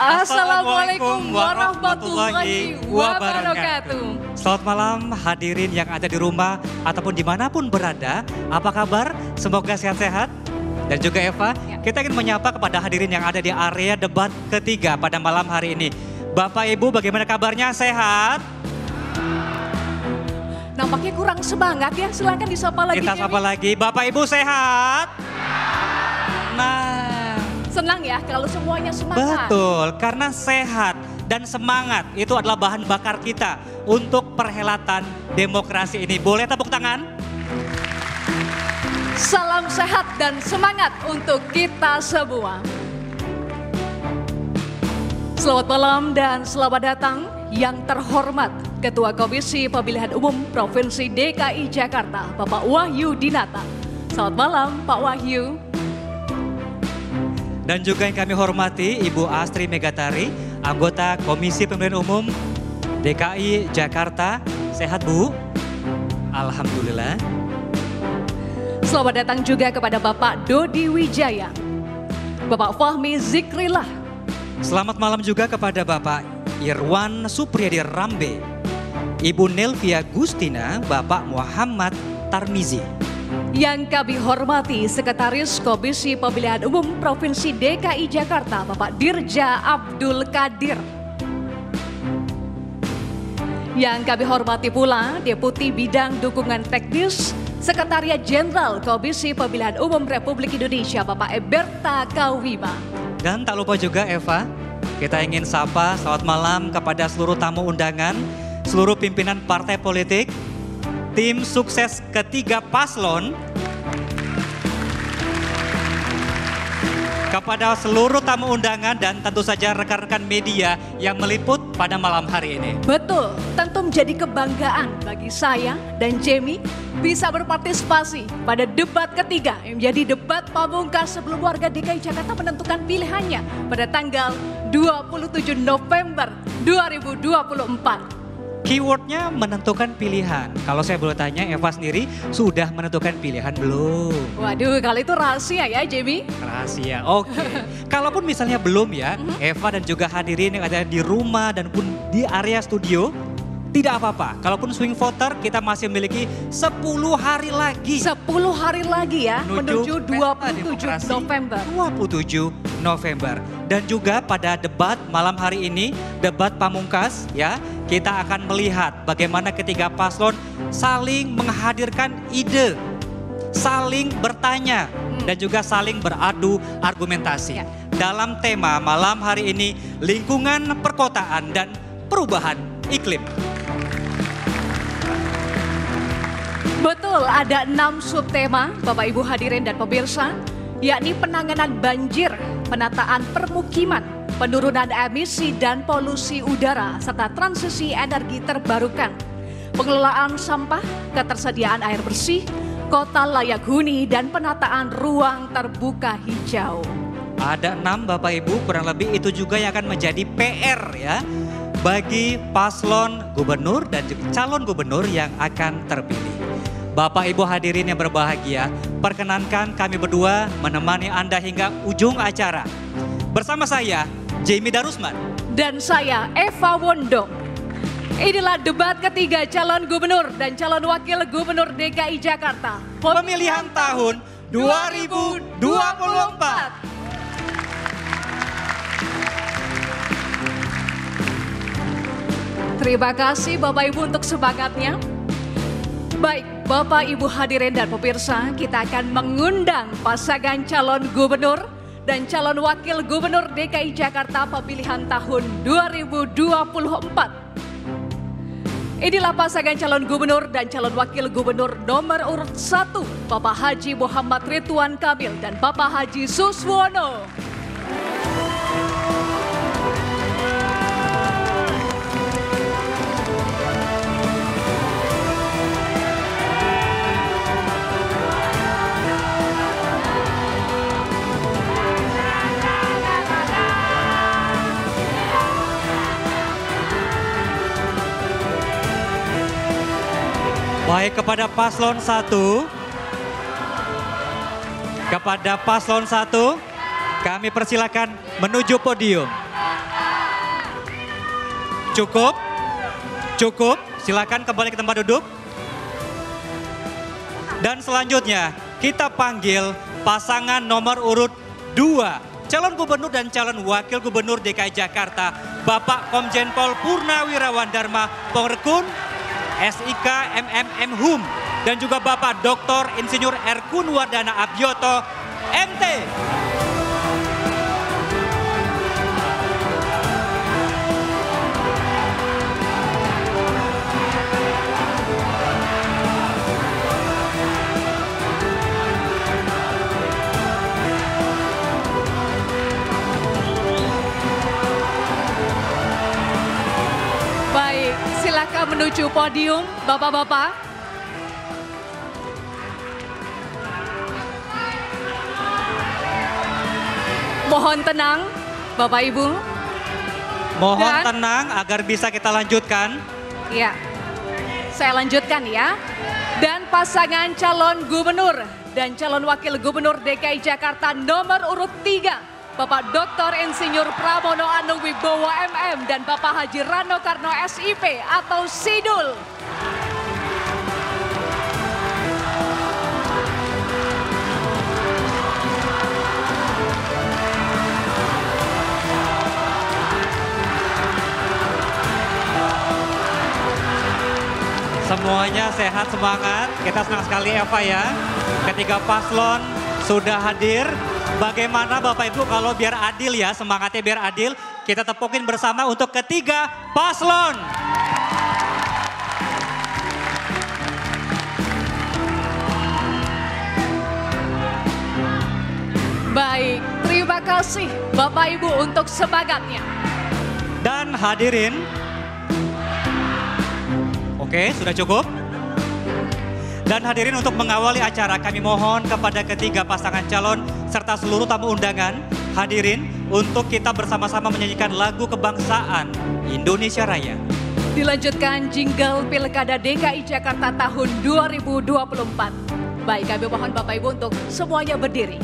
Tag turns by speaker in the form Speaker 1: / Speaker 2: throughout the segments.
Speaker 1: Assalamualaikum warahmatullahi wabarakatuh.
Speaker 2: Selamat malam hadirin yang ada di rumah ataupun dimanapun berada. Apa kabar? Semoga sehat-sehat. Dan juga Eva, kita ingin menyapa kepada hadirin yang ada di area debat ketiga pada malam hari ini. Bapak Ibu bagaimana kabarnya? Sehat?
Speaker 1: Nampaknya kurang semangat ya, silakan disapa lagi.
Speaker 2: Kita sapa lagi, Bapak Ibu sehat? Nah,
Speaker 1: senang ya kalau semuanya semangat.
Speaker 2: betul, karena sehat dan semangat itu adalah bahan bakar kita untuk perhelatan demokrasi ini. Boleh tepuk tangan?
Speaker 1: Salam sehat dan semangat untuk kita semua. Selamat malam dan selamat datang yang terhormat Ketua Komisi Pemilihan Umum Provinsi DKI Jakarta, Bapak Wahyu Dinata. Selamat malam Pak Wahyu.
Speaker 2: Dan juga yang kami hormati Ibu Astri Megatari, anggota Komisi Pemilihan Umum DKI Jakarta. Sehat Bu? Alhamdulillah.
Speaker 1: Selamat datang juga kepada Bapak Dodi Wijaya, Bapak Fahmi Zikrillah.
Speaker 2: Selamat malam juga kepada Bapak Irwan Supriyadi Rambe, Ibu Nelvia Gustina, Bapak Muhammad Tarmizi.
Speaker 1: Yang kami hormati Sekretaris Komisi Pemilihan Umum Provinsi DKI Jakarta, Bapak Dirja Abdul Qadir. Yang kami hormati pula Deputi Bidang Dukungan Teknis Sekretariat Jenderal Komisi Pemilihan Umum Republik Indonesia, Bapak Eberta Kauwima.
Speaker 2: Dan tak lupa juga Eva, kita ingin sapa selamat malam kepada seluruh tamu undangan, seluruh pimpinan partai politik, tim sukses ketiga paslon, kepada seluruh tamu undangan dan tentu saja rekan-rekan media yang meliput pada malam hari ini.
Speaker 1: Betul, tentu menjadi kebanggaan bagi saya dan Jamie bisa berpartisipasi pada debat ketiga yang menjadi debat pamungkas sebelum warga DKI Jakarta menentukan pilihannya pada tanggal 27 November 2024.
Speaker 2: Keywordnya menentukan pilihan. Kalau saya boleh tanya, Eva sendiri sudah menentukan pilihan belum?
Speaker 1: Waduh, kalau itu rahasia ya Jamie.
Speaker 2: Rahasia, oke. Kalaupun misalnya belum ya, Eva dan juga hadirin yang ada di rumah dan pun di area studio, tidak apa-apa. Kalaupun swing voter, kita masih memiliki 10 hari lagi.
Speaker 1: 10 hari lagi ya, menuju 27 November.
Speaker 2: 27 November. Dan juga pada debat malam hari ini, debat pamungkas ya, kita akan melihat bagaimana ketiga paslon saling menghadirkan ide, saling bertanya, dan juga saling beradu argumentasi. Dalam tema malam hari ini, lingkungan perkotaan dan perubahan iklim.
Speaker 1: Betul, ada 6 subtema Bapak Ibu hadirin dan pemirsa, yakni penanganan banjir, penataan permukiman, penurunan emisi dan polusi udara, serta transisi energi terbarukan, pengelolaan sampah, ketersediaan air bersih, kota layak huni, dan penataan ruang terbuka hijau.
Speaker 2: Ada 6 Bapak Ibu, kurang lebih itu juga yang akan menjadi PR ya, bagi paslon gubernur dan juga calon gubernur yang akan terpilih. Bapak Ibu hadirin yang berbahagia, perkenankan kami berdua menemani Anda hingga ujung acara. Bersama saya, Jamie Darusman.
Speaker 1: Dan saya, Eva Wondo. Inilah debat ketiga calon gubernur dan calon wakil gubernur DKI Jakarta.
Speaker 2: Pemilihan tahun 2024.
Speaker 1: Terima kasih Bapak Ibu untuk semangatnya. Baik, Bapak Ibu hadirin dan pemirsa, kita akan mengundang pasangan calon gubernur dan calon wakil gubernur DKI Jakarta pemilihan tahun 2024. Inilah pasangan calon gubernur dan calon wakil gubernur nomor urut 1, Bapak Haji Muhammad Ridwan Kamil dan Bapak Haji Suswono.
Speaker 2: Baik, kepada paslon 1, kami persilakan menuju podium. Cukup? Cukup, silakan kembali ke tempat duduk. Dan selanjutnya kita panggil pasangan nomor urut 2. Calon gubernur dan calon wakil gubernur DKI Jakarta, Bapak Komjen Pol Purnawirawan Dharma Pongrekun, SIK MMM Hum, dan juga Bapak Dr. Insinyur Erkun Wardana Abioto, MT.
Speaker 1: Baik, silakan menuju podium, Bapak-bapak. Mohon tenang, Bapak Ibu.
Speaker 2: Mohon
Speaker 1: Dan-
Speaker 2: tenang agar bisa kita lanjutkan.
Speaker 1: Ya, saya lanjutkan ya. Dan pasangan calon gubernur dan calon wakil gubernur DKI Jakarta nomor urut 3, Bapak Dr. Insinyur Pramono Anung Wibowo MM dan Bapak Haji Rano Karno SIP atau Sidul.
Speaker 2: Semuanya sehat, semangat. Kita senang sekali Eva ya. Ketiga paslon sudah hadir. Bagaimana Bapak Ibu kalau biar adil ya, semangatnya biar adil. Kita tepukin bersama untuk ketiga paslon.
Speaker 1: Baik, terima kasih Bapak Ibu untuk semangatnya.
Speaker 2: Dan hadirin, oke, sudah cukup. Dan hadirin, untuk mengawali acara kami mohon kepada ketiga pasangan calon serta seluruh tamu undangan hadirin untuk kita bersama-sama menyanyikan lagu kebangsaan Indonesia Raya.
Speaker 1: Dilanjutkan jingle Pilkada DKI Jakarta tahun 2024. Baik, kami mohon Bapak Ibu untuk semuanya berdiri.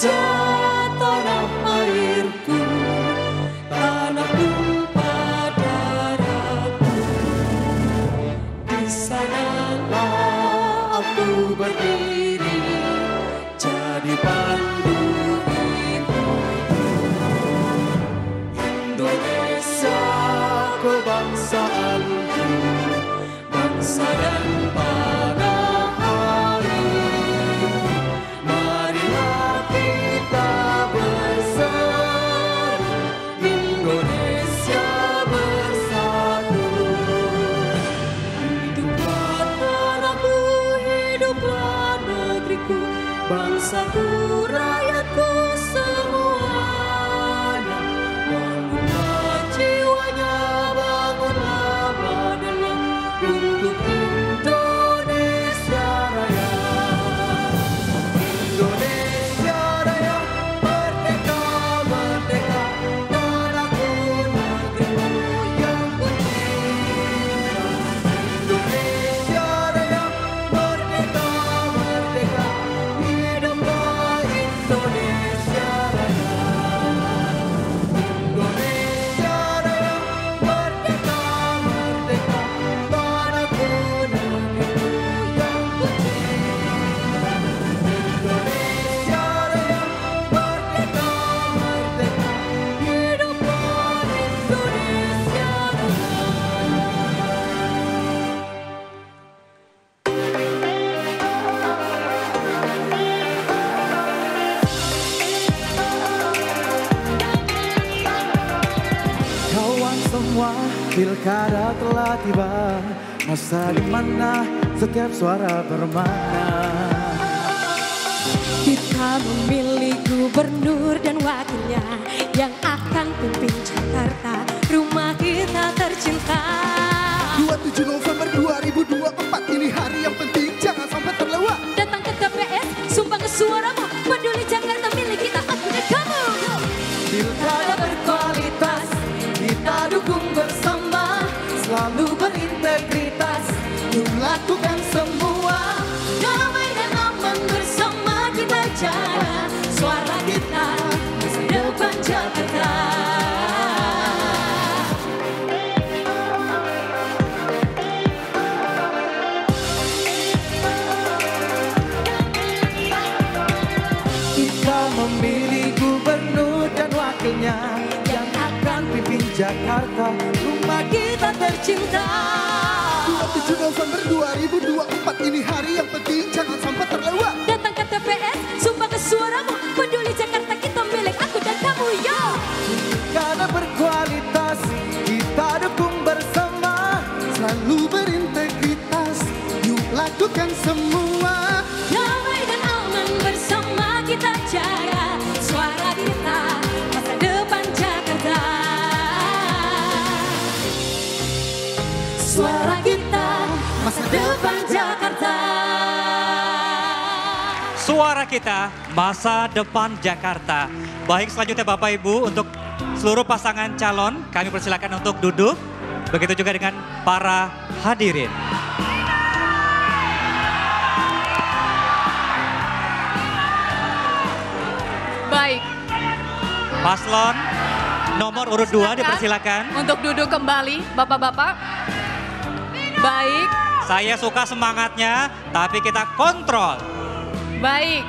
Speaker 3: Tanah airku, tanah tumpah darahku, di sanalah aku berdiri, jadi pandu hidupku. Indonesia kebangsaanku, bangsa dan tanah air. Marilah kita bersatu, Indonesia bersatu. Hiduplah tanahku, hiduplah negeriku, bangsaku, rakyatku semuanya. Bangunlah jiwanya, bangunlah badannya untuk Indonesia Raya. Indonesia Raya, merdeka, merdeka, tanahku, negeriku yang ku cinta. Indonesia Raya, merdeka, merdeka, hiduplah Indonesia Raya. Indonesia Raya, merdeka, merdeka, tanahku, negeriku yang ku cinta. Indonesia Raya, merdeka, merdeka, hiduplah Indonesia Kawan semua, pilkada telah tiba, masa dimana setiap suara bermakna.
Speaker 4: Kita memilih gubernur dan wakilnya yang akan pimpin Jakarta, rumah kita tercinta.
Speaker 3: 27 November 2024, ini hari yang penting, jangan sampai terlewat.
Speaker 4: Datang ke TPS, sumbang suaramu, peduli Jakarta milik kita, aku dan kamu.
Speaker 3: Pilkada berkualitas, kita dukung bersama, selalu berintegritas, yuk lakukan semua, damai dan aman
Speaker 5: Jakarta, rumah kita tercinta.
Speaker 3: 27 November 2024 ini hari yang penting, jangan sampai terlewat.
Speaker 4: Datang ke TPS, sumpah ke suaramu, peduli Jakarta kita milik aku dan kamu, yo.
Speaker 5: Karena berkualitas, kita dukung bersama.
Speaker 3: Selalu berintegritas, yuk lakukan semua.
Speaker 4: Damai dan aman bersama kita jaga suara kita, masa depan Jakarta. Suara kita, masa depan Jakarta.
Speaker 2: Suara kita, masa depan Jakarta. Baik, selanjutnya Bapak Ibu, untuk seluruh pasangan calon kami persilakan untuk duduk. Begitu juga dengan para hadirin.
Speaker 1: Baik,
Speaker 2: Paslon nomor urut 2 dipersilakan.
Speaker 1: untuk duduk kembali, Bapak-bapak. Baik,
Speaker 2: Saya suka semangatnya, tapi kita kontrol.
Speaker 1: baik.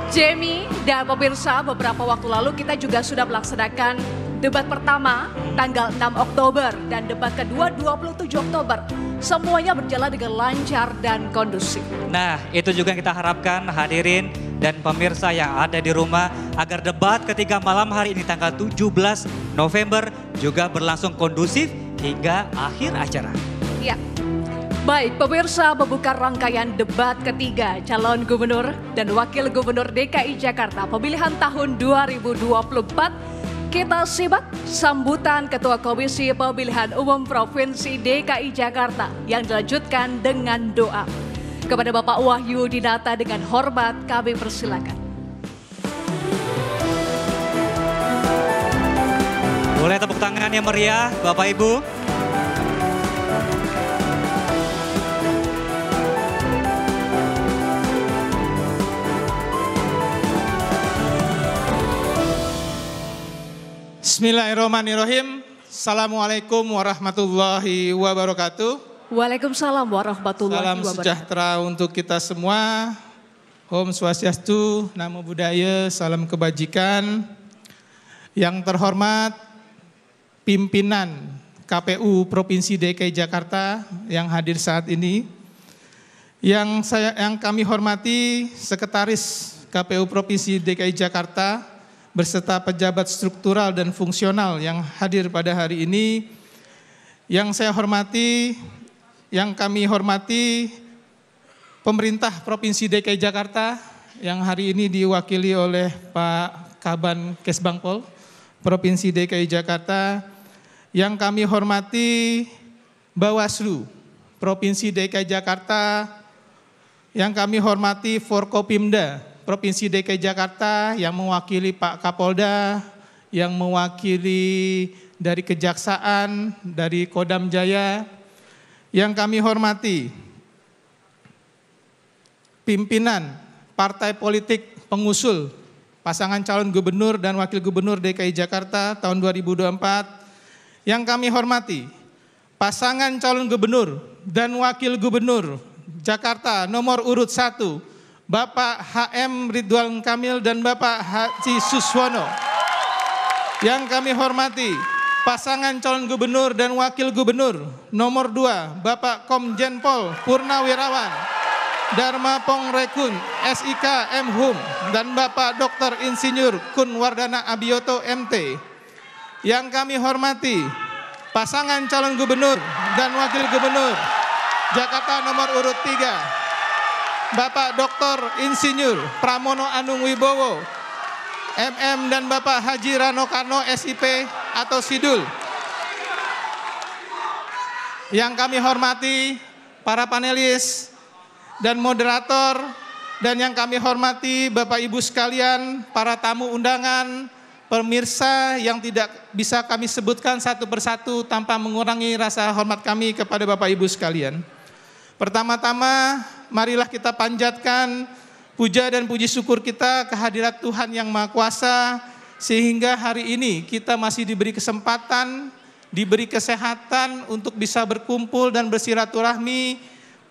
Speaker 1: Jamie dan pemirsa, beberapa waktu lalu kita juga sudah melaksanakan debat pertama tanggal 6 Oktober dan debat kedua 27 Oktober. Semuanya berjalan dengan lancar dan kondusif.
Speaker 2: Nah, itu juga yang kita harapkan hadirin dan pemirsa yang ada di rumah agar debat ketiga malam hari ini tanggal 17 November juga berlangsung kondusif hingga akhir acara.
Speaker 1: Ya. Baik, pemirsa, membuka rangkaian debat ketiga calon gubernur dan wakil gubernur DKI Jakarta pemilihan tahun 2024. Kita simak sambutan Ketua Komisi Pemilihan Umum Provinsi DKI Jakarta yang dilanjutkan dengan doa. Kepada Bapak Wahyu Dinata dengan hormat kami persilakan.
Speaker 2: Boleh tepuk tangan yang meriah Bapak Ibu.
Speaker 6: Bismillahirrahmanirrahim. Assalamualaikum warahmatullahi wabarakatuh.
Speaker 1: Waalaikumsalam warahmatullahi
Speaker 6: Salam
Speaker 1: wabarakatuh.
Speaker 6: sejahtera untuk kita semua. Om Swastiastu, Namo Buddhaya, salam kebajikan. Yang terhormat pimpinan KPU Provinsi DKI Jakarta yang hadir saat ini. Yang kami hormati Sekretaris KPU Provinsi DKI Jakarta beserta pejabat struktural dan fungsional yang hadir pada hari ini. Yang saya hormati, yang kami hormati pemerintah Provinsi DKI Jakarta yang hari ini diwakili oleh Pak Kaban Kesbangpol Provinsi DKI Jakarta. Yang kami hormati Bawaslu Provinsi DKI Jakarta. Yang kami hormati Forkopimda Provinsi DKI Jakarta yang mewakili Pak Kapolda, yang mewakili dari Kejaksaan, dari Kodam Jaya. Yang kami hormati pimpinan partai politik pengusul pasangan calon gubernur dan wakil gubernur DKI Jakarta tahun 2024. Yang kami hormati pasangan calon gubernur dan wakil gubernur Jakarta nomor urut 1, Bapak HM Ridwan Kamil dan Bapak Haji Suswono. Yang kami hormati pasangan calon gubernur dan wakil gubernur nomor 2, Bapak Komjen Pol Purnawirawan Dharma Pongrekun SIK M Hum dan Bapak Dr. Insinyur Kun Wardana Abiyoto MT. Yang kami hormati pasangan calon gubernur dan wakil gubernur Jakarta nomor urut 3, Bapak Dr. Insinyur Pramono Anung Wibowo, MM dan Bapak Haji Rano Karno SIP atau Sidul. Yang kami hormati para panelis dan moderator, dan yang kami hormati Bapak Ibu sekalian, para tamu undangan, pemirsa yang tidak bisa kami sebutkan satu persatu tanpa mengurangi rasa hormat kami kepada Bapak Ibu sekalian. Pertama-tama, marilah kita panjatkan puja dan puji syukur kita kehadirat Tuhan yang Maha Kuasa, sehingga hari ini kita masih diberi kesempatan, diberi kesehatan untuk bisa berkumpul dan bersilaturahmi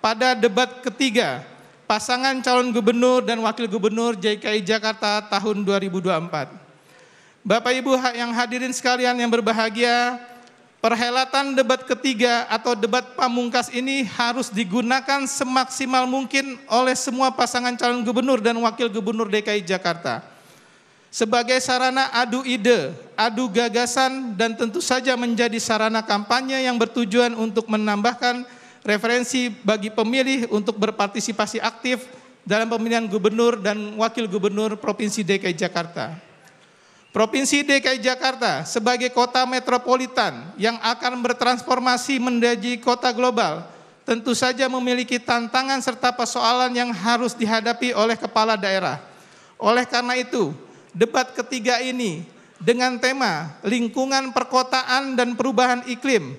Speaker 6: pada debat ketiga pasangan calon gubernur dan wakil gubernur DKI Jakarta tahun 2024. Bapak Ibu yang hadirin sekalian yang berbahagia, perhelatan debat ketiga atau debat pamungkas ini harus digunakan semaksimal mungkin oleh semua pasangan calon gubernur dan wakil gubernur DKI Jakarta. Sebagai sarana adu ide, adu gagasan, dan tentu saja menjadi sarana kampanye yang bertujuan untuk menambahkan referensi bagi pemilih untuk berpartisipasi aktif dalam pemilihan gubernur dan wakil gubernur Provinsi DKI Jakarta. Provinsi DKI Jakarta sebagai kota metropolitan yang akan bertransformasi menjadi kota global, tentu saja memiliki tantangan serta persoalan yang harus dihadapi oleh kepala daerah. Oleh karena itu, debat ketiga ini dengan tema lingkungan perkotaan dan perubahan iklim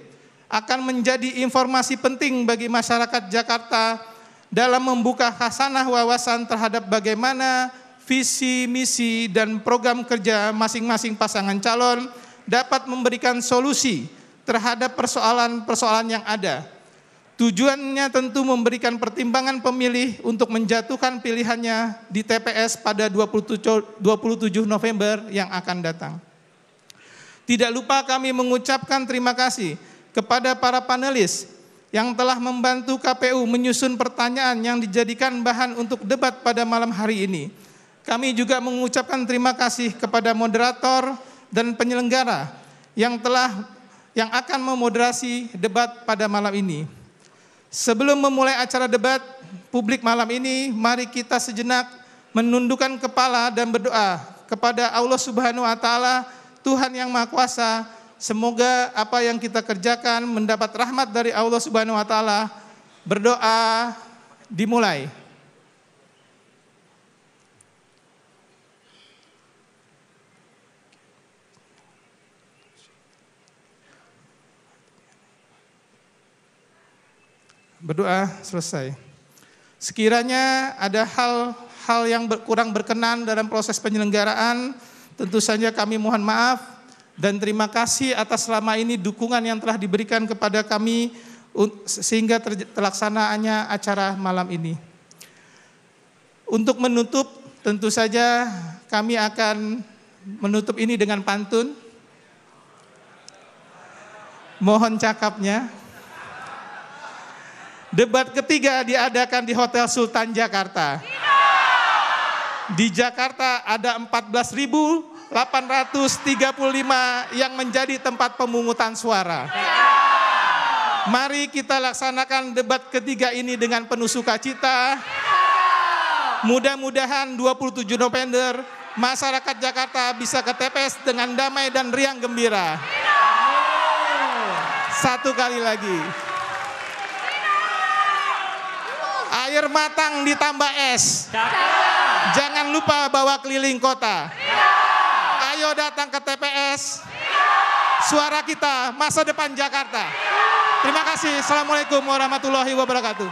Speaker 6: akan menjadi informasi penting bagi masyarakat Jakarta dalam membuka khasanah wawasan terhadap bagaimana visi, misi, dan program kerja masing-masing pasangan calon dapat memberikan solusi terhadap persoalan-persoalan yang ada. Tujuannya tentu memberikan pertimbangan pemilih untuk menjatuhkan pilihannya di TPS pada 27 November yang akan datang. Tidak lupa kami mengucapkan terima kasih kepada para panelis yang telah membantu KPU menyusun pertanyaan yang dijadikan bahan untuk debat pada malam hari ini. Kami juga mengucapkan terima kasih kepada moderator dan penyelenggara yang akan memoderasi debat pada malam ini. Sebelum memulai acara debat publik malam ini, mari kita sejenak menundukkan kepala dan berdoa kepada Allah Subhanahu wa Ta'ala, Tuhan yang Maha Kuasa. Semoga apa yang kita kerjakan mendapat rahmat dari Allah Subhanahu wa Ta'ala. Berdoa dimulai. Berdoa selesai. Sekiranya ada hal yang kurang berkenan dalam proses penyelenggaraan, tentu saja kami mohon maaf dan terima kasih atas selama ini dukungan yang telah diberikan kepada kami sehingga terlaksanaannya acara malam ini. Untuk menutup, tentu saja kami akan menutup ini dengan pantun. Mohon cakapnya. Debat ketiga diadakan di Hotel Sultan Jakarta. Di Jakarta ada 14.835 yang menjadi tempat pemungutan suara. Mari kita laksanakan debat ketiga ini dengan penuh sukacita. Mudah-mudahan 27 November masyarakat Jakarta bisa ke TPS dengan damai dan riang gembira. Satu kali lagi. Air matang ditambah es. Jangan lupa bawa keliling kota. Ayo datang ke TPS. Suara kita, masa depan Jakarta. Terima kasih. Assalamualaikum warahmatullahi wabarakatuh.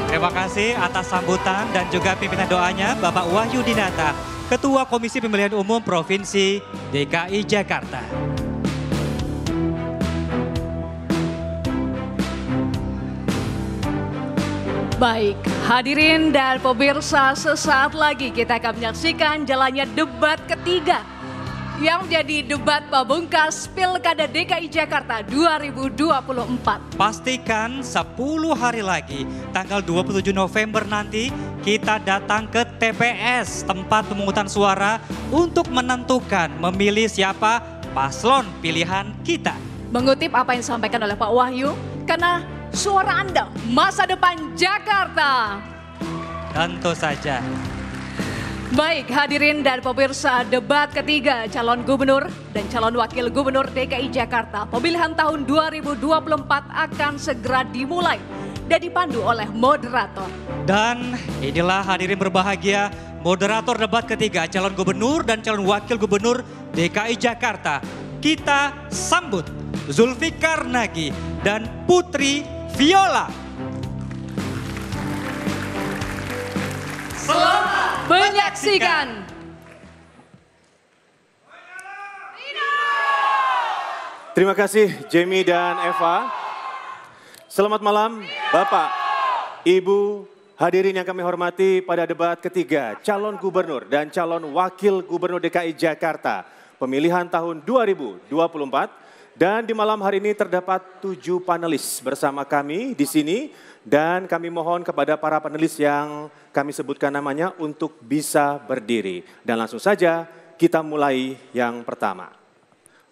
Speaker 2: Terima kasih atas sambutan dan juga pimpinan doanya Bapak Wahyu Dinata, Ketua Komisi Pemilihan Umum Provinsi DKI Jakarta.
Speaker 1: Baik, hadirin dan pemirsa, sesaat lagi kita akan menyaksikan jalannya debat ketiga yang menjadi debat pamungkas Pilkada DKI Jakarta 2024.
Speaker 2: Pastikan 10 hari lagi, tanggal 27 November nanti kita datang ke TPS, tempat pemungutan suara untuk menentukan memilih siapa paslon pilihan kita.
Speaker 1: Mengutip apa yang disampaikan oleh Pak Wahyu, karena suara Anda, masa depan Jakarta.
Speaker 2: Tentu saja.
Speaker 1: Baik, hadirin dan pemirsa, debat ketiga calon gubernur dan calon wakil gubernur DKI Jakarta pemilihan tahun 2024 akan segera dimulai dan dipandu oleh moderator.
Speaker 2: Dan inilah hadirin berbahagia, moderator debat ketiga calon gubernur dan calon wakil gubernur DKI Jakarta. Kita sambut Zulfikar Nagy dan Putri Viola.
Speaker 1: Selamat menyaksikan.
Speaker 7: Terima kasih Jamie dan Eva. Selamat malam Bapak, Ibu, Hadirin yang kami hormati, pada debat ketiga calon gubernur dan calon wakil gubernur DKI Jakarta pemilihan tahun 2024, dan di malam hari ini terdapat 7 panelis bersama kami di sini, dan kami mohon kepada para panelis yang kami sebutkan namanya untuk bisa berdiri. Dan langsung saja kita mulai yang pertama.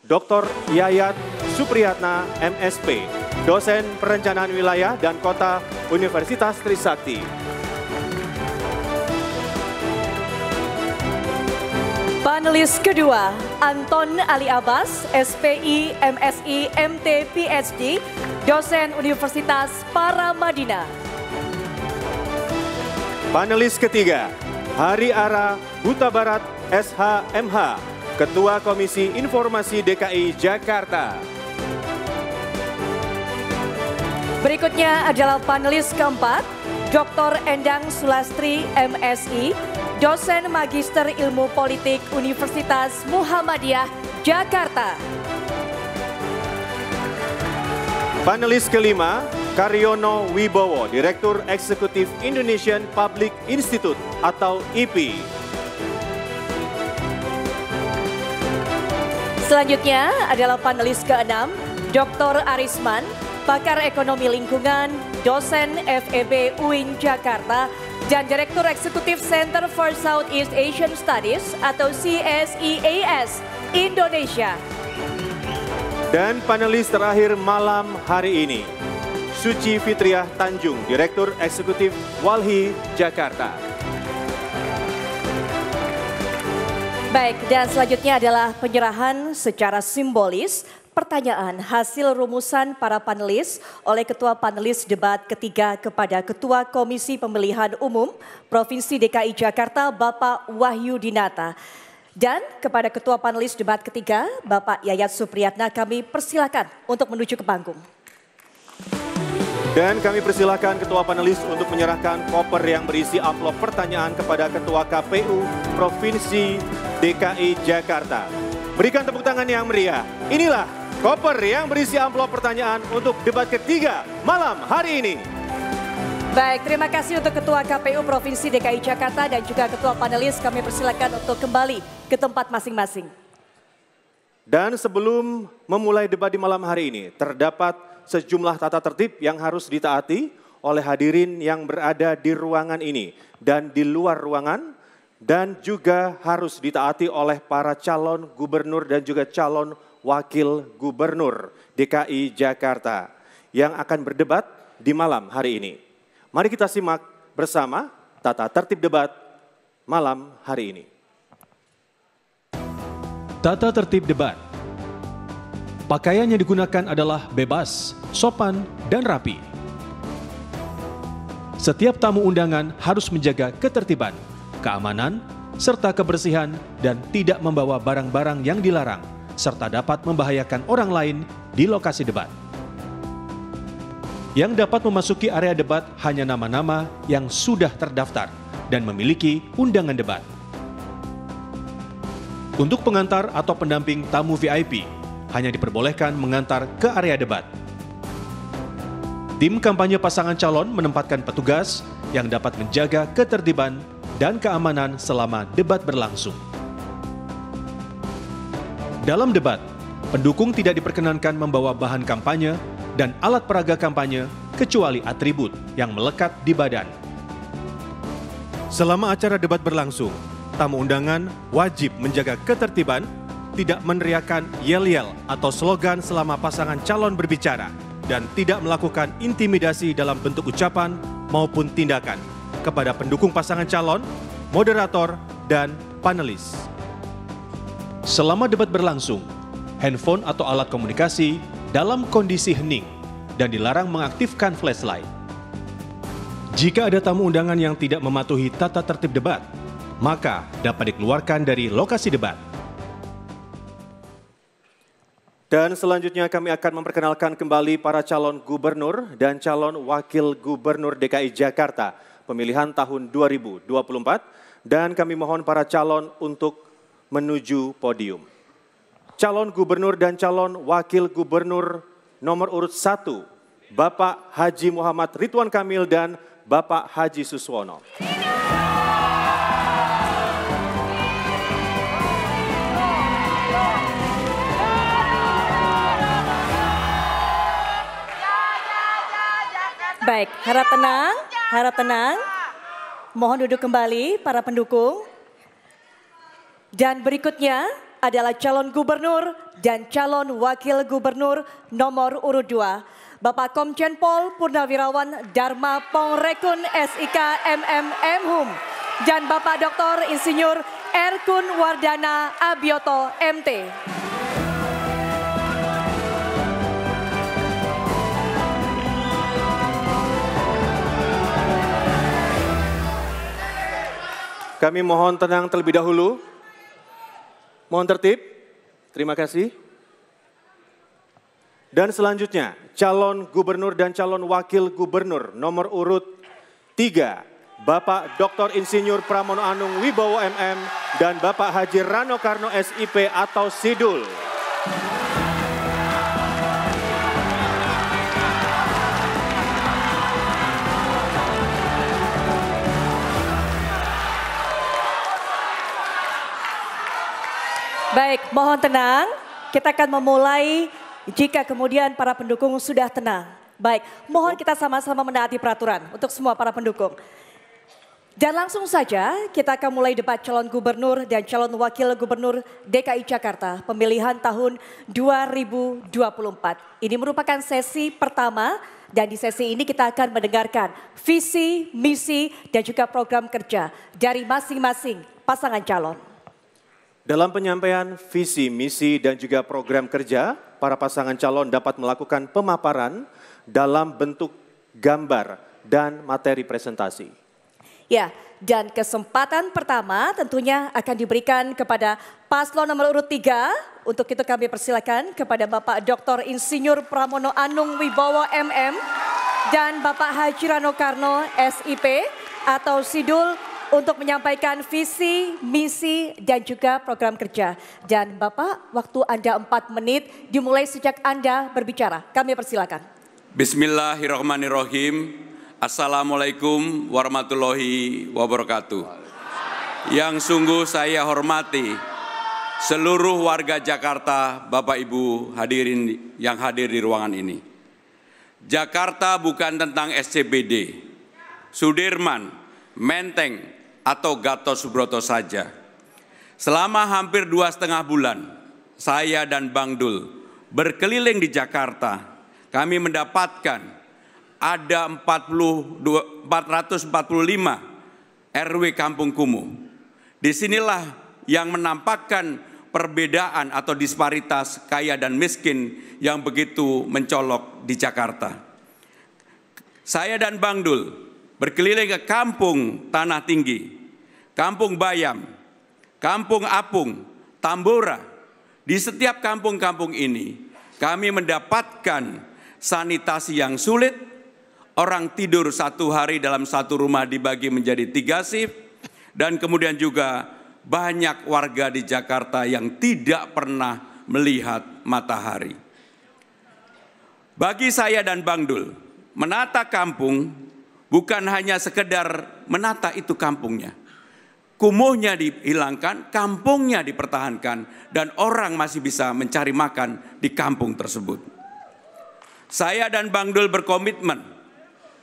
Speaker 7: Dr. Yayat Supriyatna MSP, dosen perencanaan wilayah dan kota Universitas Trisakti.
Speaker 8: Panelis kedua, Anton Ali Abbas, SPI, MSI, MT, PhD, dosen Universitas Paramadina.
Speaker 7: Panelis ketiga, Hari Ara Huta Barat, SHMH, Ketua Komisi Informasi DKI Jakarta.
Speaker 8: Berikutnya adalah panelis keempat, Dr. Endang Sulastri, MSI, dosen Magister Ilmu Politik Universitas Muhammadiyah, Jakarta.
Speaker 7: Panelis kelima, Karyono Wibowo, Direktur Eksekutif Indonesian Public Institute atau IPI.
Speaker 8: Selanjutnya adalah panelis keenam, Dr. Arisman, pakar ekonomi lingkungan, dosen FEB UIN Jakarta, dan Direktur Eksekutif Center for Southeast Asian Studies atau CSEAS Indonesia.
Speaker 7: Dan panelis terakhir malam hari ini, Suci Fitriah Tanjung, Direktur Eksekutif Walhi Jakarta.
Speaker 8: Baik, dan selanjutnya adalah penyerahan secara simbolis pertanyaan hasil rumusan para panelis oleh Ketua Panelis Debat ketiga kepada Ketua Komisi Pemilihan Umum Provinsi DKI Jakarta, Bapak Wahyu Dinata. Dan kepada Ketua Panelis Debat ketiga, Bapak Yayat Supriyatna, kami persilakan untuk menuju ke panggung.
Speaker 7: Dan kami persilakan Ketua Panelis untuk menyerahkan koper yang berisi amplop pertanyaan kepada Ketua KPU Provinsi DKI Jakarta. Berikan tepuk tangan yang meriah. Inilah koper yang berisi amplop pertanyaan untuk debat ketiga malam hari ini.
Speaker 8: Baik, terima kasih untuk Ketua KPU Provinsi DKI Jakarta dan juga Ketua Panelis. Kami persilakan untuk kembali ke tempat masing-masing.
Speaker 7: Dan sebelum memulai debat di malam hari ini, terdapat sejumlah tata tertib yang harus ditaati oleh hadirin yang berada di ruangan ini dan di luar ruangan, dan juga harus ditaati oleh para calon gubernur dan juga calon wakil gubernur DKI Jakarta yang akan berdebat di malam hari ini. Mari kita simak bersama tata tertib debat malam hari ini.
Speaker 9: Tata tertib debat. Pakaian yang digunakan adalah bebas, sopan, dan rapi. Setiap tamu undangan harus menjaga ketertiban, keamanan, serta kebersihan dan tidak membawa barang-barang yang dilarang, serta dapat membahayakan orang lain di lokasi debat. Yang dapat memasuki area debat hanya nama-nama yang sudah terdaftar dan memiliki undangan debat. Untuk pengantar atau pendamping tamu VIP, hanya diperbolehkan mengantar ke area debat. Tim kampanye pasangan calon menempatkan petugas yang dapat menjaga ketertiban dan keamanan selama debat berlangsung. Dalam debat, pendukung tidak diperkenankan membawa bahan kampanye dan alat peraga kampanye kecuali atribut yang melekat di badan. Selama acara debat berlangsung, tamu undangan wajib menjaga ketertiban, tidak meneriakkan yel-yel atau slogan selama pasangan calon berbicara, dan tidak melakukan intimidasi dalam bentuk ucapan maupun tindakan kepada pendukung pasangan calon, moderator, dan panelis. Selama debat berlangsung, handphone atau alat komunikasi dalam kondisi hening dan dilarang mengaktifkan flashlight. Jika ada tamu undangan yang tidak mematuhi tata tertib debat, maka dapat dikeluarkan dari lokasi debat.
Speaker 7: Dan selanjutnya kami akan memperkenalkan kembali para calon gubernur dan calon wakil gubernur DKI Jakarta pemilihan tahun 2024, dan kami mohon para calon untuk menuju podium. Calon gubernur dan calon wakil gubernur nomor urut 1, Bapak Haji Muhammad Ridwan Kamil dan Bapak Haji Suswono.
Speaker 8: Baik, harap tenang. Mohon duduk kembali para pendukung. Dan berikutnya adalah calon gubernur dan calon wakil gubernur nomor urut 2. Bapak Komjen Pol Purnawirawan Dharma Pongrekun SIK MMM dan Bapak Dr. Insinyur Erkun Wardana Abioto MT.
Speaker 7: Kami mohon tenang terlebih dahulu. Mohon tertib. Terima kasih. Dan selanjutnya, calon gubernur dan calon wakil gubernur nomor urut 3, Bapak Dr. Insinyur Pramono Anung Wibowo MM dan Bapak Haji Rano Karno SIP atau Sidul.
Speaker 8: Baik, mohon tenang. Kita akan memulai jika kemudian para pendukung sudah tenang. Baik, mohon kita sama-sama menaati peraturan untuk semua para pendukung. Dan langsung saja kita akan mulai debat calon gubernur dan calon wakil gubernur DKI Jakarta pemilihan tahun 2024. Ini merupakan sesi pertama dan di sesi ini kita akan mendengarkan visi, misi dan juga program kerja dari masing-masing pasangan calon.
Speaker 7: Dalam penyampaian visi, misi, dan juga program kerja, para pasangan calon dapat melakukan pemaparan dalam bentuk gambar dan materi presentasi.
Speaker 8: Ya, dan kesempatan pertama tentunya akan diberikan kepada paslon nomor urut 3. Untuk itu kami persilakan kepada Bapak Dr. Insinyur Pramono Anung Wibowo MM dan Bapak Haji Rano Karno SIP atau Sidul untuk menyampaikan visi, misi, dan juga program kerja. Dan Bapak, waktu Anda 4 menit dimulai sejak Anda berbicara. Kami persilakan.
Speaker 10: Bismillahirrahmanirrahim. Assalamualaikum warahmatullahi wabarakatuh. Yang sungguh saya hormati seluruh warga Jakarta, Bapak Ibu hadirin yang hadir di ruangan ini. Jakarta bukan tentang SCBD, Sudirman, Menteng, atau Gatot Subroto saja. Selama hampir 2,5 bulan, saya dan Bang Dul berkeliling di Jakarta. Kami mendapatkan ada 445 RW Kampung Kumuh. Disinilah yang menampakkan perbedaan atau disparitas kaya dan miskin yang begitu mencolok di Jakarta. Saya dan Bang Dul berkeliling ke Kampung Tanah Tinggi, Kampung Bayam, Kampung Apung, Tambora. Di setiap kampung-kampung ini kami mendapatkan sanitasi yang sulit, orang tidur 1 hari dalam 1 rumah dibagi menjadi 3 shift, dan kemudian juga banyak warga di Jakarta yang tidak pernah melihat matahari. Bagi saya dan Bang Dul, menata kampung bukan hanya sekedar menata itu kampungnya. Kumuhnya dihilangkan, kampungnya dipertahankan, dan orang masih bisa mencari makan di kampung tersebut. Saya dan Bang Dul berkomitmen,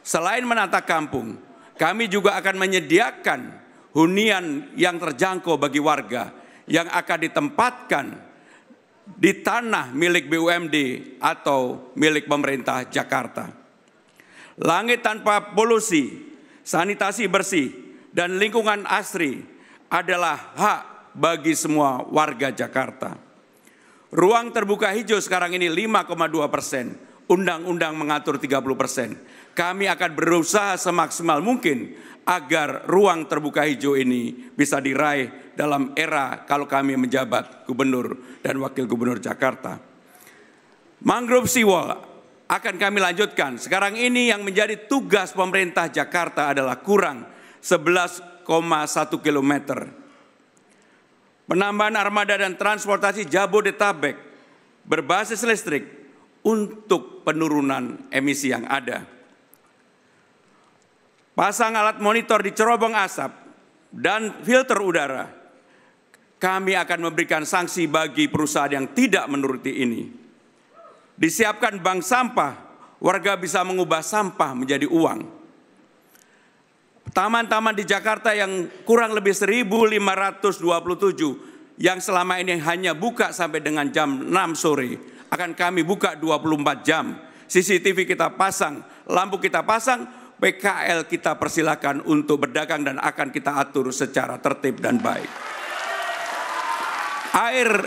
Speaker 10: selain menata kampung, kami juga akan menyediakan hunian yang terjangkau bagi warga yang akan ditempatkan di tanah milik BUMD atau milik pemerintah Jakarta. Langit tanpa polusi, sanitasi bersih, dan lingkungan asri adalah hak bagi semua warga Jakarta. Ruang terbuka hijau sekarang ini 5,2%, undang-undang mengatur 30%. Kami akan berusaha semaksimal mungkin agar ruang terbuka hijau ini bisa diraih dalam era kalau kami menjabat gubernur dan wakil gubernur Jakarta. Mangrove seawall akan kami lanjutkan. Sekarang ini yang menjadi tugas pemerintah Jakarta adalah kurang 11,1 km. Penambahan armada dan transportasi Jabodetabek berbasis listrik untuk penurunan emisi yang ada. pasang alat monitor di cerobong asap dan filter udara. Kami akan memberikan sanksi bagi perusahaan yang tidak menuruti ini. Disiapkan bank sampah, warga bisa mengubah sampah menjadi uang. Taman-taman di Jakarta yang kurang lebih 1.527 yang selama ini hanya buka sampai dengan jam 6 sore, akan kami buka 24 jam. CCTV kita pasang, lampu kita pasang, PKL kita persilakan untuk berdagang dan akan kita atur secara tertib dan baik. Air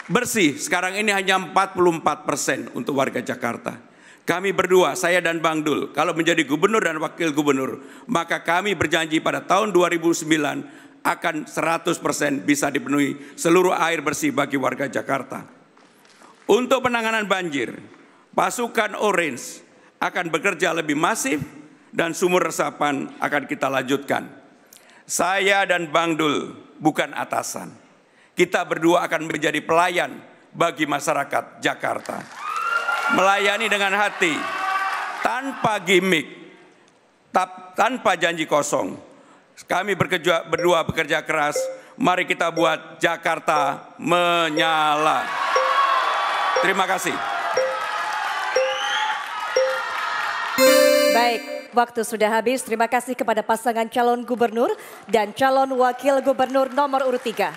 Speaker 10: bersih sekarang ini hanya 44% untuk warga Jakarta. Kami berdua, saya dan Bang Dul, kalau menjadi gubernur dan wakil gubernur, maka kami berjanji pada tahun 2009 akan 100% bisa dipenuhi seluruh air bersih bagi warga Jakarta. Untuk penanganan banjir, pasukan Orange akan bekerja lebih masif dan sumur resapan akan kita lanjutkan. Saya dan Bang Dul bukan atasan. Kita berdua akan menjadi pelayan bagi masyarakat Jakarta. Melayani dengan hati, tanpa gimmick, tanpa janji kosong. Kami berdua bekerja keras, mari kita buat Jakarta menyala. Terima kasih.
Speaker 8: Baik, waktu sudah habis. Terima kasih kepada pasangan calon gubernur dan calon wakil gubernur nomor urut 3.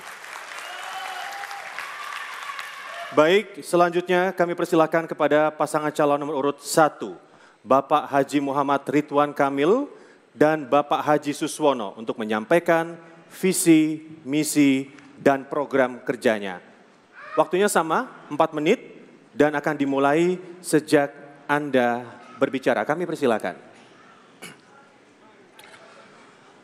Speaker 7: Baik, selanjutnya kami persilakan kepada pasangan calon nomor urut 1, Bapak Haji Muhammad Ridwan Kamil dan Bapak Haji Suswono untuk menyampaikan visi, misi, dan program kerjanya. Waktunya sama, 4 menit, dan akan dimulai sejak Anda berbicara. Kami persilakan.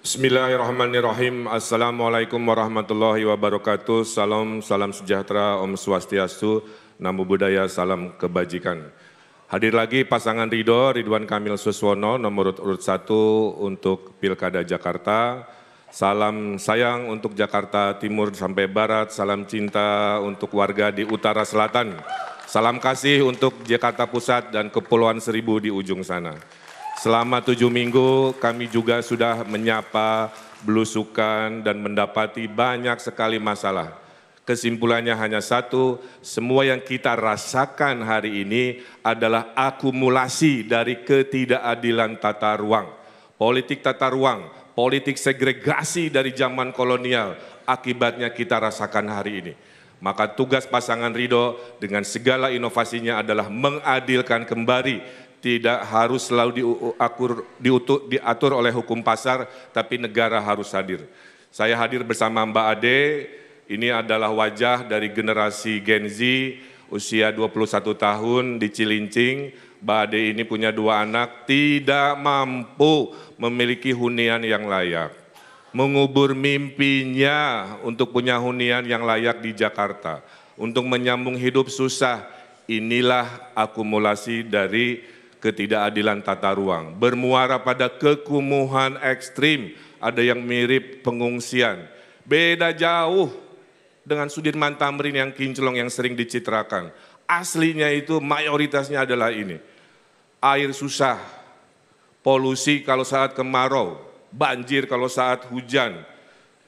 Speaker 11: Bismillahirrahmanirrahim. Assalamualaikum warahmatullahi wabarakatuh. Salam sejahtera, Om Swastiastu, Namo Buddhaya, salam kebajikan. Hadir lagi pasangan Ridwan Kamil Suswono, nomor urut 1 untuk Pilkada Jakarta. Salam sayang untuk Jakarta Timur sampai Barat, salam cinta untuk warga di Utara Selatan. Salam kasih untuk Jakarta Pusat dan Kepulauan Seribu di ujung sana. Selama 7 minggu kami juga sudah menyapa, belusukan, dan mendapati banyak sekali masalah. Kesimpulannya hanya satu, semua yang kita rasakan hari ini adalah akumulasi dari ketidakadilan tata ruang. Politik tata ruang, politik segregasi dari zaman kolonial, akibatnya kita rasakan hari ini. Maka tugas pasangan Ridho dengan segala inovasinya adalah mengadilkan kembali. Tidak harus selalu diatur oleh hukum pasar, tapi negara harus hadir. Saya hadir bersama Mbak Ade, ini adalah wajah dari generasi Gen Z, usia 21 tahun di Cilincing. Mbak Ade ini punya 2 anak, tidak mampu memiliki hunian yang layak. Mengubur mimpinya untuk punya hunian yang layak di Jakarta. Untuk menyambung hidup susah, inilah akumulasi dari ketidakadilan tata ruang, bermuara pada kekumuhan ekstrim, ada yang mirip pengungsian. Beda jauh dengan Sudirman Tamrin yang kinclong yang sering dicitrakan. Aslinya itu mayoritasnya adalah ini. Air susah, polusi kalau saat kemarau, banjir kalau saat hujan,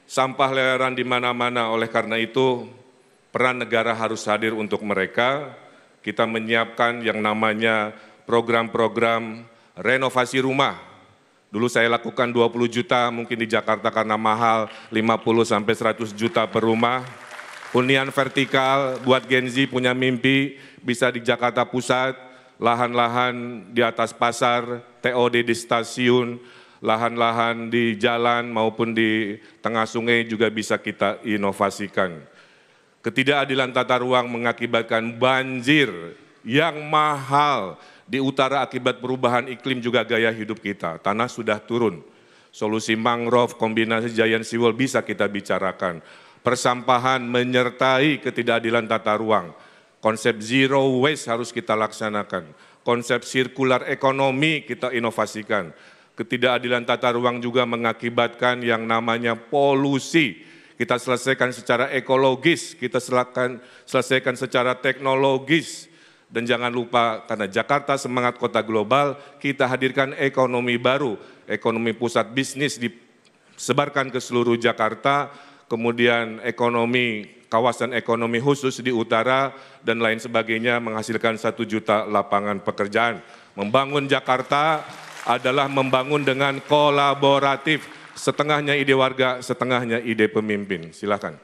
Speaker 11: sampah leleran di mana-mana. Oleh karena itu, peran negara harus hadir untuk mereka. Kita menyiapkan yang namanya program-program renovasi rumah. Dulu saya lakukan 20 juta, mungkin di Jakarta karena mahal 50 sampai 100 juta per rumah. Hunian vertikal buat Gen Z punya mimpi bisa di Jakarta Pusat, lahan-lahan di atas pasar, TOD di stasiun, lahan-lahan di jalan maupun di tengah sungai juga bisa kita inovasikan. Ketidakadilan tata ruang mengakibatkan banjir yang mahal. Di utara akibat perubahan iklim juga gaya hidup kita, tanah sudah turun. Solusi mangrove, kombinasi giant seawall bisa kita bicarakan. Persampahan menyertai ketidakadilan tata ruang. Konsep zero waste harus kita laksanakan. Konsep sirkular ekonomi kita inovasikan. Ketidakadilan tata ruang juga mengakibatkan yang namanya polusi. Kita selesaikan secara ekologis, kita selesaikan secara teknologis. Dan jangan lupa karena Jakarta semangat kota global, kita hadirkan ekonomi baru, ekonomi pusat bisnis disebarkan ke seluruh Jakarta, kemudian ekonomi kawasan ekonomi khusus di utara dan lain sebagainya menghasilkan 1 juta lapangan pekerjaan. Membangun Jakarta adalah membangun dengan kolaboratif, setengahnya ide warga, setengahnya ide pemimpin. Silakan.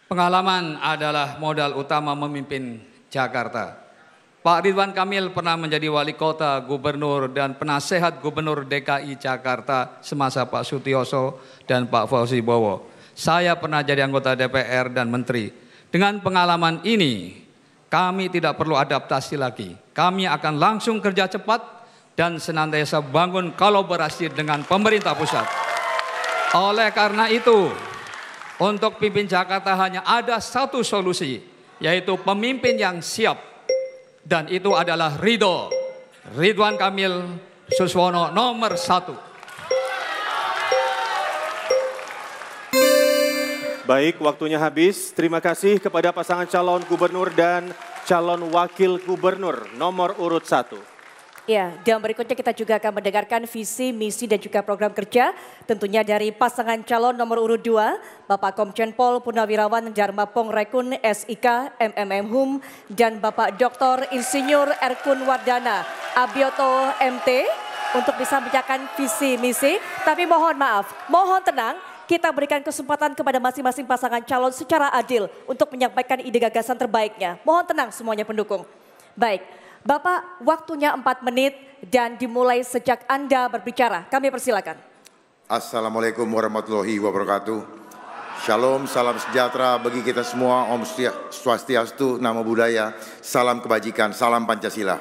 Speaker 12: Pengalaman adalah modal utama memimpin Jakarta. Pak Ridwan Kamil pernah menjadi wali kota, gubernur, dan penasehat gubernur DKI Jakarta semasa Pak Sutioso dan Pak Fauzi Bowo. Saya pernah jadi anggota DPR dan menteri. Dengan pengalaman ini, kami tidak perlu adaptasi lagi. Kami akan langsung kerja cepat dan senantiasa bangun kolaborasi dengan pemerintah pusat. Oleh karena itu, untuk pimpin Jakarta hanya ada satu solusi, yaitu pemimpin yang siap. Dan itu adalah Ridwan Kamil Suswono nomor 1.
Speaker 7: Baik, waktunya habis. Terima kasih kepada pasangan calon gubernur dan calon wakil gubernur nomor urut 1.
Speaker 8: Ya, dan berikutnya kita juga akan mendengarkan visi, misi dan juga program kerja tentunya dari pasangan calon nomor urut 2, Bapak Komjen Pol Purnawirawan Dharma Pongrekun SIK MMM dan Bapak Dr. Insinyur Erkun Wardana Abioto MT untuk bisa menyampaikan visi, misi. Tapi mohon maaf, mohon tenang, kita berikan kesempatan kepada masing-masing pasangan calon secara adil untuk menyampaikan ide gagasan terbaiknya. Mohon tenang semuanya pendukung. Baik. Bapak, waktunya 4 menit dan dimulai sejak Anda berbicara. Kami persilakan.
Speaker 13: Assalamualaikum warahmatullahi wabarakatuh. Shalom, salam sejahtera bagi kita semua. Om Swastiastu, Namo Buddhaya, salam kebajikan, salam Pancasila.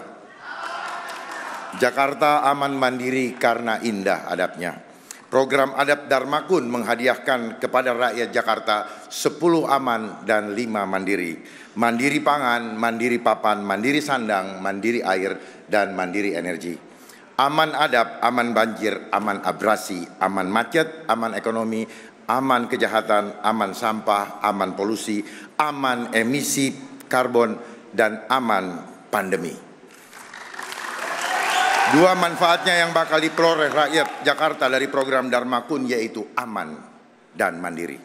Speaker 13: Jakarta aman mandiri karena indah adabnya. Program Adab Dharmakun menghadiahkan kepada rakyat Jakarta 10 aman dan 5 mandiri. Mandiri pangan, mandiri papan, mandiri sandang, mandiri air, dan mandiri energi. Aman adab, aman banjir, aman abrasi, aman macet, aman ekonomi, aman kejahatan, aman sampah, aman polusi, aman emisi karbon, dan aman pandemi. 2 manfaatnya yang bakal diperoleh rakyat Jakarta dari program Dharmakun yaitu aman dan mandiri.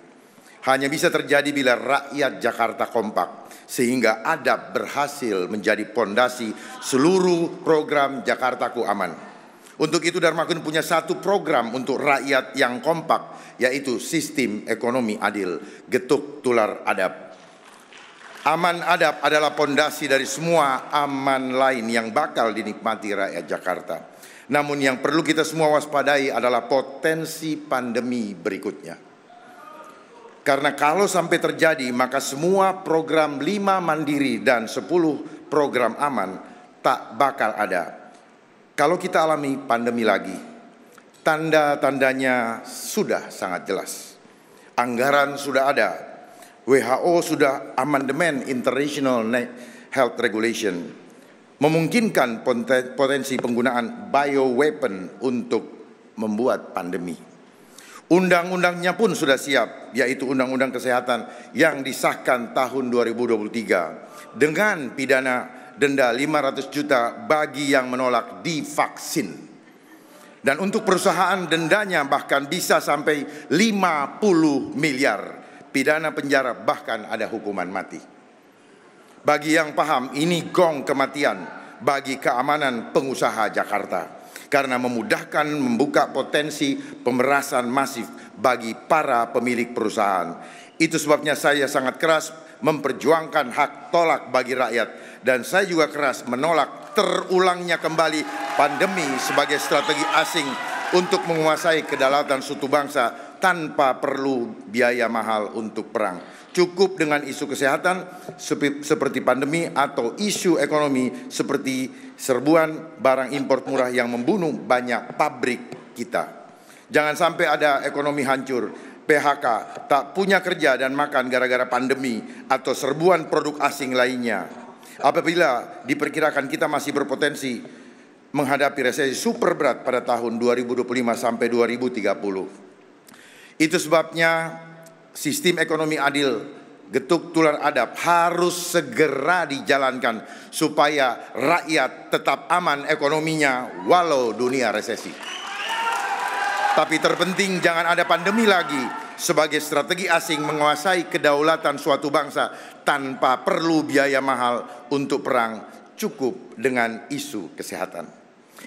Speaker 13: Hanya bisa terjadi bila rakyat Jakarta kompak, sehingga adab berhasil menjadi pondasi seluruh program Jakartaku Aman. Untuk itu Dharmakun punya satu program untuk rakyat yang kompak, yaitu sistem ekonomi adil, getuk tular adab. Aman adab adalah pondasi dari semua aman lain yang bakal dinikmati rakyat Jakarta. Namun yang perlu kita semua waspadai adalah potensi pandemi berikutnya. Karena kalau sampai terjadi, maka semua program 5 mandiri dan 10 program aman tak bakal ada. Kalau kita alami pandemi lagi, tanda-tandanya sudah sangat jelas. Anggaran sudah ada, WHO sudah amandemen International Health Regulation, memungkinkan potensi penggunaan bioweapon untuk membuat pandemi. Undang-undangnya pun sudah siap, yaitu Undang-Undang Kesehatan yang disahkan tahun 2023 dengan pidana denda 500 juta bagi yang menolak divaksin. Dan untuk perusahaan dendanya bahkan bisa sampai 50 miliar, pidana penjara, bahkan ada hukuman mati. Bagi yang paham, ini gong kematian bagi keamanan pengusaha Jakarta. Karena memudahkan membuka potensi pemerasan masif bagi para pemilik perusahaan. Itu sebabnya saya sangat keras memperjuangkan hak tolak bagi rakyat. Dan saya juga keras menolak terulangnya kembali pandemi sebagai strategi asing untuk menguasai kedaulatan suatu bangsa tanpa perlu biaya mahal untuk perang. Cukup dengan isu kesehatan seperti pandemi atau isu ekonomi seperti serbuan barang impor murah yang membunuh banyak pabrik kita. Jangan sampai ada ekonomi hancur, PHK, tak punya kerja dan makan gara-gara pandemi atau serbuan produk asing lainnya. Apabila diperkirakan kita masih berpotensi menghadapi resesi super berat pada tahun 2025 sampai 2030. Itu sebabnya sistem ekonomi adil getuk tular adab harus segera dijalankan supaya rakyat tetap aman ekonominya walau dunia resesi. Tapi terpenting jangan ada pandemi lagi sebagai strategi asing menguasai kedaulatan suatu bangsa tanpa perlu biaya mahal untuk perang, cukup dengan isu kesehatan.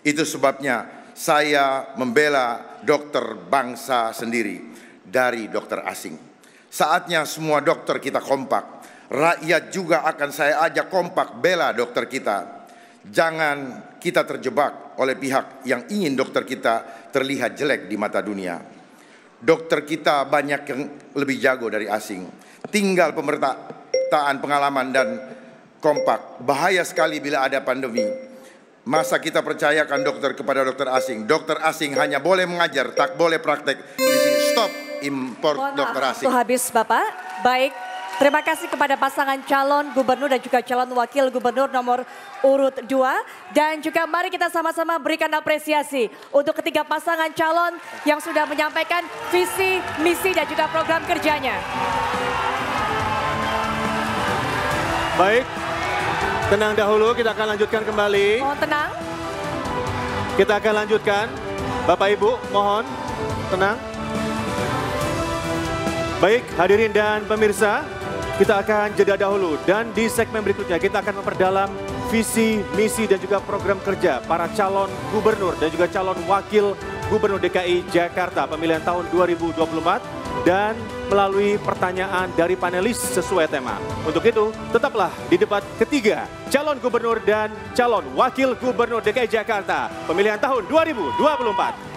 Speaker 13: Itu sebabnya saya membela dokter bangsa sendiri dari dokter asing. Saatnya semua dokter kita kompak. Rakyat juga akan saya ajak kompak bela dokter kita. Jangan kita terjebak oleh pihak yang ingin dokter kita terlihat jelek di mata dunia. Dokter kita banyak yang lebih jago dari asing. Tinggal pemertaan pengalaman dan kompak. Bahaya sekali bila ada pandemi. Masa kita percayakan dokter kepada dokter asing. Dokter asing hanya boleh mengajar, tak boleh praktek. Di sini stop import dokter asing.
Speaker 8: Waktu habis Bapak. Baik. Terima kasih kepada pasangan calon gubernur dan juga calon wakil gubernur nomor urut 2. Dan juga mari kita sama-sama berikan apresiasi untuk ketiga pasangan calon yang sudah menyampaikan visi, misi dan juga program kerjanya.
Speaker 7: Baik, tenang dahulu, kita akan lanjutkan kembali.
Speaker 8: Mohon tenang.
Speaker 7: Kita akan lanjutkan. Bapak Ibu, mohon tenang. Baik, hadirin dan pemirsa. Kita akan jeda dahulu dan di segmen berikutnya kita akan memperdalam visi, misi dan juga program kerja para calon gubernur dan juga calon wakil gubernur DKI Jakarta pemilihan tahun 2024 dan melalui pertanyaan dari panelis sesuai tema. Untuk itu tetaplah di debat ketiga calon gubernur dan calon wakil gubernur DKI Jakarta pemilihan tahun 2024.